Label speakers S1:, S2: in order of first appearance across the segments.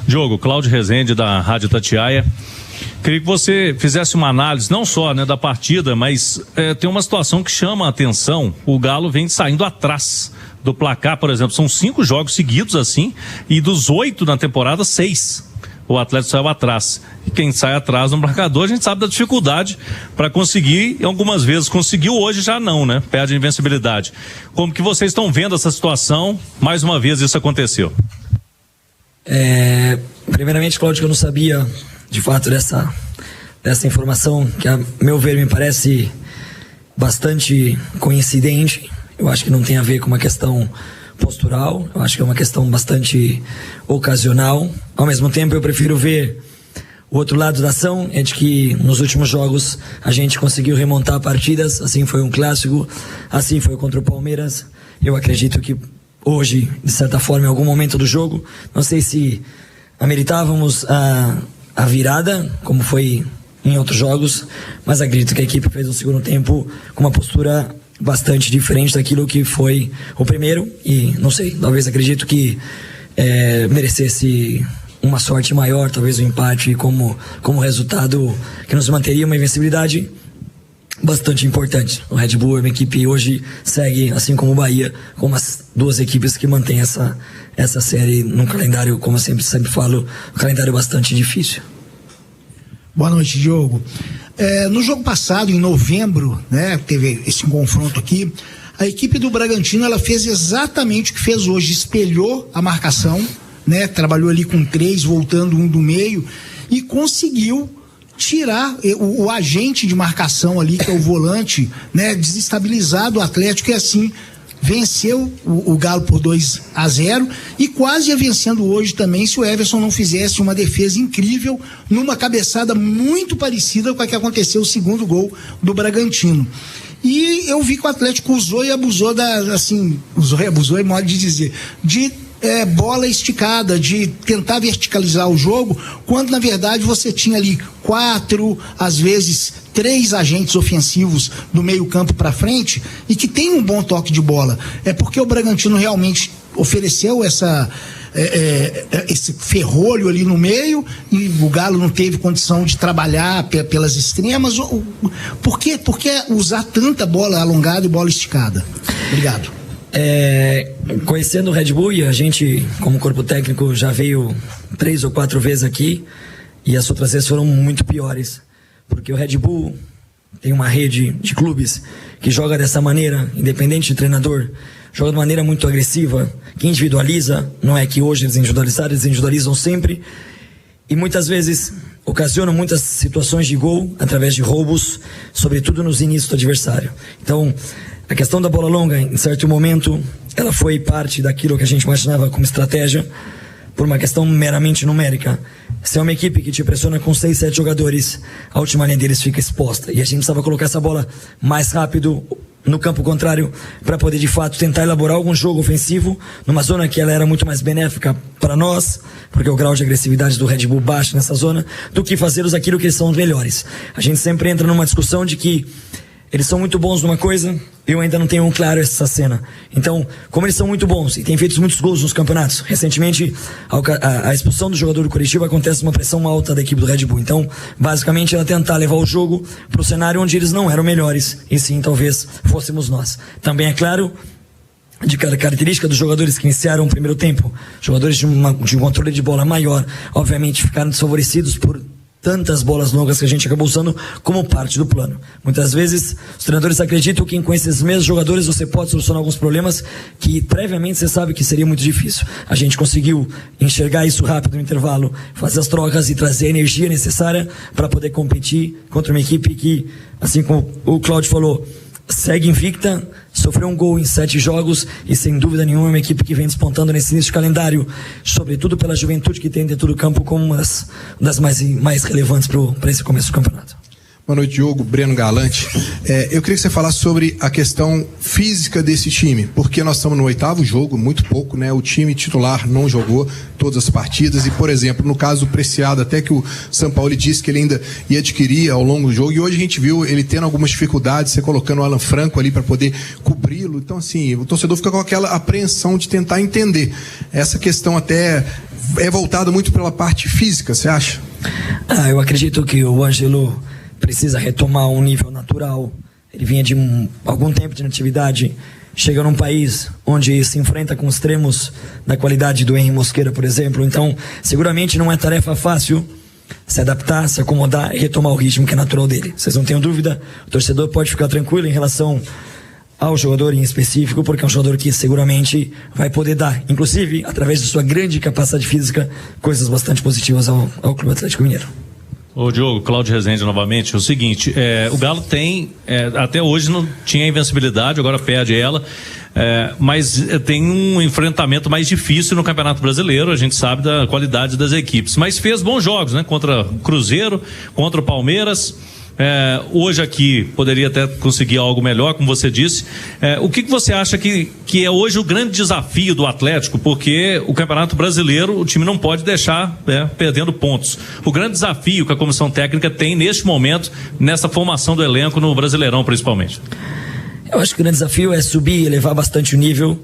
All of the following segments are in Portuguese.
S1: Diogo, Cláudio Rezende da Rádio Itatiaia. Queria que você fizesse uma análise, não só, né, da partida, mas tem uma situação que chama a atenção. O Galo vem saindo atrás do placar, por exemplo. São 5 jogos seguidos assim, e dos 8 na temporada, 6. O Atlético saiu atrás. E quem sai atrás no marcador, a gente sabe da dificuldade para conseguir, e algumas vezes conseguiu, hoje já não, né? Perde a invencibilidade. Como que vocês estão vendo essa situação? Mais uma vez isso aconteceu.
S2: Primeiramente, Cláudio, que eu não sabia de fato dessa informação, que a meu ver me parece bastante coincidente. Eu acho que não tem a ver com uma questão postural, eu acho que é uma questão bastante ocasional. Ao mesmo tempo, eu prefiro ver o outro lado da ação, é de que nos últimos jogos a gente conseguiu remontar partidas. Assim foi um clássico, assim foi contra o Palmeiras. Eu acredito que hoje, de certa forma, em algum momento do jogo, não sei se ameritávamos a virada, como foi em outros jogos, mas acredito que a equipe fez um segundo tempo com uma postura bastante diferente daquilo que foi o primeiro, e não sei, talvez acredito que merecesse uma sorte maior, talvez um empate como resultado que nos manteria uma invencibilidade bastante importante. O Red Bull é uma equipe hoje segue, assim como o Bahia, como as duas equipes que mantêm essa série num calendário, como eu sempre falo, um calendário bastante difícil.
S3: Boa noite, Diogo. No jogo passado, em novembro, né, teve esse confronto aqui, a equipe do Bragantino, ela fez exatamente o que fez hoje, espelhou a marcação, né, trabalhou ali com 3, voltando um do meio, e conseguiu tirar o agente de marcação ali, que é o volante, né, desestabilizado o Atlético, e assim venceu o Galo por 2-0 e quase ia vencendo hoje também se o Everson não fizesse uma defesa incrível numa cabeçada muito parecida com a que aconteceu o segundo gol do Bragantino. E eu vi que o Atlético usou e abusou usou e abusou é modo de dizer, de bola esticada, de tentar verticalizar o jogo, quando na verdade você tinha ali 4, às vezes 3 agentes ofensivos do meio campo para frente e que tem um bom toque de bola. É porque o Bragantino realmente ofereceu esse ferrolho ali no meio e o Galo não teve condição de trabalhar pelas extremas. Por que usar tanta bola alongada e bola esticada? Obrigado.
S2: Conhecendo o Red Bull, e a gente, como corpo técnico, já veio 3 ou 4 vezes aqui, e as outras vezes foram muito piores, porque o Red Bull tem uma rede de clubes que joga dessa maneira, independente de treinador, joga de maneira muito agressiva, que individualiza. Não é que hoje eles individualizam sempre, e muitas vezes ocasionam muitas situações de gol através de roubos, sobretudo nos inícios do adversário. Então, a questão da bola longa, em certo momento, ela foi parte daquilo que a gente imaginava como estratégia, por uma questão meramente numérica. Se é uma equipe que te pressiona com 6, 7 jogadores, a última linha deles fica exposta. E a gente precisava colocar essa bola mais rápido no campo contrário, para poder de fato tentar elaborar algum jogo ofensivo, numa zona que ela era muito mais benéfica para nós, porque o grau de agressividade do Red Bull baixa nessa zona, do que fazê-los aquilo que eles são melhores. A gente sempre entra numa discussão de que eles são muito bons numa coisa, eu ainda não tenho claro essa cena. Então, como eles são muito bons e têm feito muitos gols nos campeonatos, recentemente a expulsão do jogador do Coritiba acontece uma pressão alta da equipe do Red Bull. Então, basicamente, ela tentar levar o jogo para o cenário onde eles não eram melhores, e sim, talvez, fôssemos nós. Também é claro, de característica dos jogadores que iniciaram o primeiro tempo, jogadores de um controle de bola maior, obviamente ficaram desfavorecidos por tantas bolas longas que a gente acabou usando como parte do plano. Muitas vezes os treinadores acreditam que com esses mesmos jogadores você pode solucionar alguns problemas que previamente você sabe que seria muito difícil. A gente conseguiu enxergar isso rápido no intervalo, fazer as trocas e trazer a energia necessária para poder competir contra uma equipe que, assim como o Cláudio falou, segue invicta, sofreu um gol em 7 jogos e sem dúvida nenhuma é uma equipe que vem despontando nesse início de calendário, sobretudo pela juventude que tem dentro do campo como uma das mais relevantes para esse começo do campeonato.
S4: Boa noite, Diogo. Breno Galante. Eu queria que você falasse sobre a questão física desse time, porque nós estamos no 8º jogo, muito pouco, né? O time titular não jogou todas as partidas e, por exemplo, no caso do Preciado, até que o Sampaoli disse que ele ainda ia adquirir ao longo do jogo, e hoje a gente viu ele tendo algumas dificuldades, você colocando o Alan Franco ali para poder cobri-lo. Então, assim, o torcedor fica com aquela apreensão de tentar entender. Essa questão até é voltada muito pela parte física, você acha?
S2: Eu acredito que o Ângelo precisa retomar um nível natural. Ele vinha de algum tempo de inatividade, chega num país onde se enfrenta com extremos da qualidade do Henry Mosquera, por exemplo. Então, seguramente não é tarefa fácil se adaptar, se acomodar e retomar o ritmo que é natural dele. Vocês não tenham dúvida, o torcedor pode ficar tranquilo em relação ao jogador em específico, porque é um jogador que seguramente vai poder dar, inclusive, através de sua grande capacidade física, coisas bastante positivas ao Clube Atlético Mineiro.
S1: Ô Diogo, Cláudio Rezende novamente, é o seguinte, o Galo tem, até hoje não tinha invencibilidade, agora perde ela, mas tem um enfrentamento mais difícil no Campeonato Brasileiro, a gente sabe da qualidade das equipes, mas fez bons jogos, né, contra o Cruzeiro, contra o Palmeiras. Hoje aqui poderia até conseguir algo melhor, como você disse. O que você acha que é hoje o grande desafio do Atlético? Porque o Campeonato Brasileiro, o time não pode deixar perdendo pontos. O grande desafio que a comissão técnica tem neste momento, nessa formação do elenco no Brasileirão, principalmente.
S2: Eu acho que o grande desafio é subir e elevar bastante o nível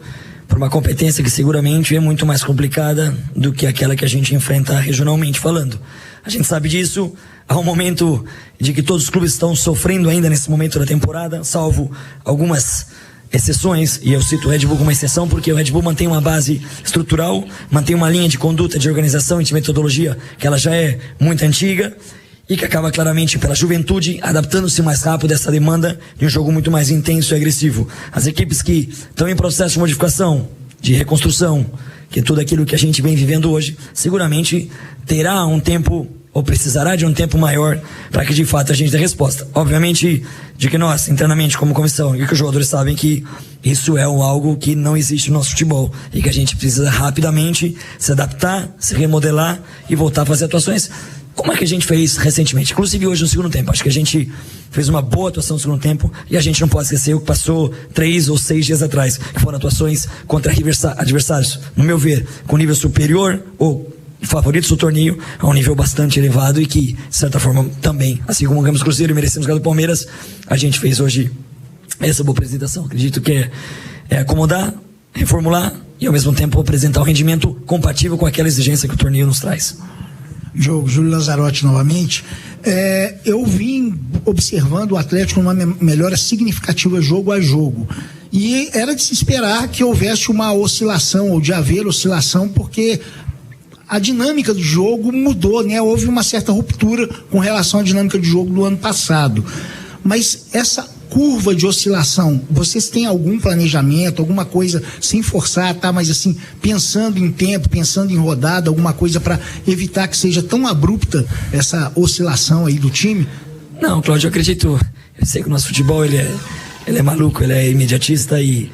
S2: para uma competência que seguramente é muito mais complicada do que aquela que a gente enfrenta regionalmente falando. A gente sabe disso. Há um momento de que todos os clubes estão sofrendo ainda nesse momento da temporada, salvo algumas exceções, e eu cito o Red Bull como exceção porque o Red Bull mantém uma base estrutural, mantém uma linha de conduta, de organização e de metodologia que ela já é muito antiga e que acaba claramente pela juventude adaptando-se mais rápido a essa demanda de um jogo muito mais intenso e agressivo. As equipes que estão em processo de modificação, de reconstrução, que é tudo aquilo que a gente vem vivendo hoje, seguramente terá um tempo ou precisará de um tempo maior para que de fato a gente dê resposta. Obviamente, de que nós, internamente, como comissão, e que os jogadores sabem que isso é algo que não existe no nosso futebol e que a gente precisa rapidamente se adaptar, se remodelar e voltar a fazer atuações como é que a gente fez recentemente, inclusive hoje no segundo tempo. Acho que a gente fez uma boa atuação no segundo tempo e a gente não pode esquecer o que passou 3 ou 6 dias atrás, que foram atuações contra adversários, no meu ver, com nível superior ou favoritos do torneio a um nível bastante elevado e que, de certa forma, também, assim como ganhamos Cruzeiro e merecemos ganhar do Palmeiras, a gente fez hoje essa boa apresentação. Acredito que é acomodar, reformular e ao mesmo tempo apresentar um rendimento compatível com aquela exigência que o torneio nos traz.
S3: Júlio Lazzarotti novamente. Eu vim observando o Atlético numa melhora significativa jogo a jogo. E era de se esperar que houvesse uma oscilação, ou de haver oscilação, porque a dinâmica do jogo mudou, né? Houve uma certa ruptura com relação à dinâmica de jogo do ano passado. Mas essa curva de oscilação, vocês têm algum planejamento, alguma coisa sem forçar, tá? Mas assim, pensando em tempo, pensando em rodada, alguma coisa para evitar que seja tão abrupta essa oscilação aí do time?
S2: Não, Cláudio, eu sei que o nosso futebol ele é maluco, ele é imediatista e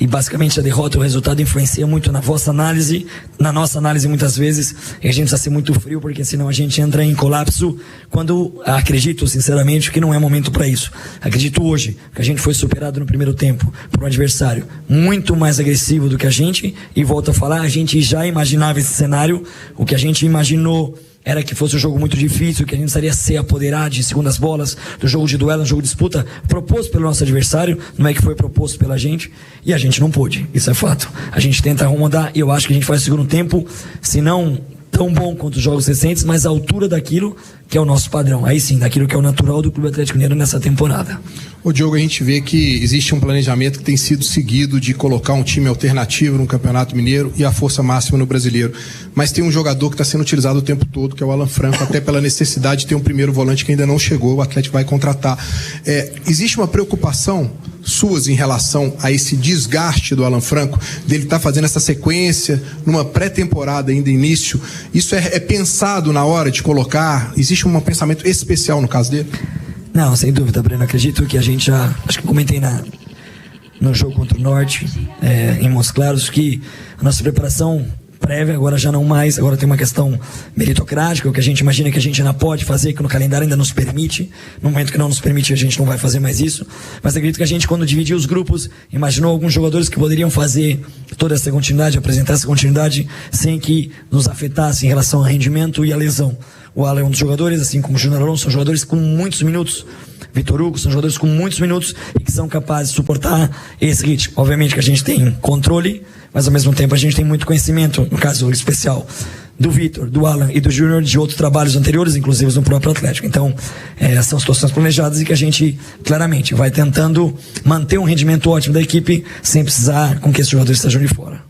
S2: basicamente a derrota, o resultado influencia muito na vossa análise, na nossa análise muitas vezes, e a gente precisa ser muito frio, porque senão a gente entra em colapso, quando acredito sinceramente que não é momento para isso. Acredito hoje que a gente foi superado no primeiro tempo por um adversário muito mais agressivo do que a gente, e volto a falar, a gente já imaginava esse cenário, o que a gente imaginou era que fosse um jogo muito difícil, que a gente precisaria ser apoderado de segundas bolas, do jogo de duelo, um jogo de disputa, proposto pelo nosso adversário, não é que foi proposto pela gente, e a gente não pôde, isso é fato. A gente tenta arrumar, e eu acho que a gente faz o segundo tempo, se não tão bom quanto os jogos recentes, mas à altura daquilo que é o nosso padrão, aí sim, daquilo que é o natural do Clube Atlético Mineiro nessa temporada.
S4: Ô Diogo, a gente vê que existe um planejamento que tem sido seguido de colocar um time alternativo no Campeonato Mineiro e a força máxima no Brasileiro, mas tem um jogador que está sendo utilizado o tempo todo, que é o Alan Franco, até pela necessidade de ter um primeiro volante que ainda não chegou, o Atlético vai contratar. Existe uma preocupação suas em relação a esse desgaste do Alan Franco, dele estar fazendo essa sequência numa pré-temporada ainda início? Isso é pensado na hora de colocar? Existe um pensamento especial no caso dele?
S2: Não, sem dúvida, Breno. Acredito que a gente já, acho que eu comentei no jogo contra o Norte, em Montes Claros, que a nossa preparação prévia, agora já não mais, agora tem uma questão meritocrática, o que a gente imagina que a gente ainda pode fazer, que no calendário ainda nos permite. No momento que não nos permite, a gente não vai fazer mais isso. Mas acredito que a gente, quando dividiu os grupos, imaginou alguns jogadores que poderiam fazer toda essa continuidade, apresentar essa continuidade, sem que nos afetasse em relação ao rendimento e à lesão. O Alan é um dos jogadores, assim como o Júnior Alonso, são jogadores com muitos minutos. Vitor Hugo, são jogadores com muitos minutos e que são capazes de suportar esse ritmo. Obviamente que a gente tem controle, mas ao mesmo tempo a gente tem muito conhecimento, no caso especial do Vitor, do Alan e do Júnior, de outros trabalhos anteriores, inclusive no próprio Atlético. Então, são situações planejadas e que a gente claramente vai tentando manter um rendimento ótimo da equipe sem precisar com que esses jogadores estejam de fora.